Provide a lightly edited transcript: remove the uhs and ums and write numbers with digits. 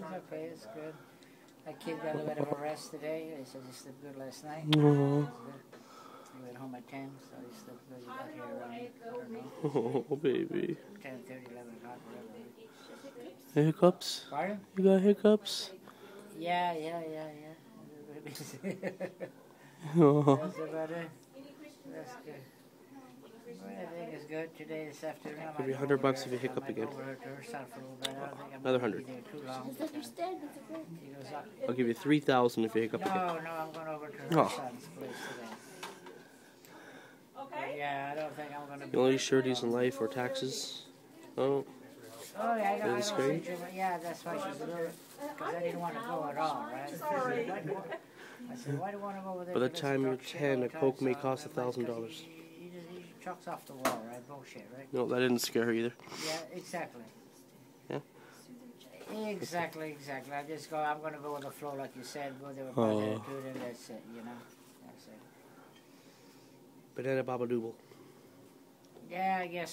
It's okay, it's good. My kid got a bit of a rest today. He said he slept good last night. Aww. He went home at 10, so he slept good. He got here around, I don't know. Oh, baby. 10:30, 11 o'clock, whatever. Hiccups? Pardon? You got hiccups? Yeah. Oh. That's about it. That's good. Well, everything is good today, this afternoon. Give you $100 if you hiccup again. Another 100. I'll give you 3,000 if you hiccup again. No, I'm going over to her son's place today. Okay. Yeah, I don't think I'm going to be. The only sureties in life are taxes. Oh. Oh, yeah, I That's don't great. yeah, that's why she's a little, because I didn't want to go at all, right? Sorry. I said, why do you want to go over there? By the time you're 10, a Coke may cost $1,000. He chucks off the wall, right? Bullshit, right? No, that didn't scare her either. Yeah, exactly. Yeah? Exactly. I just go, I'm going to go with the flow, like you said, go there with my attitude, and that's it, you know? That's it. Banana Baba Dooble. Yeah, I guess.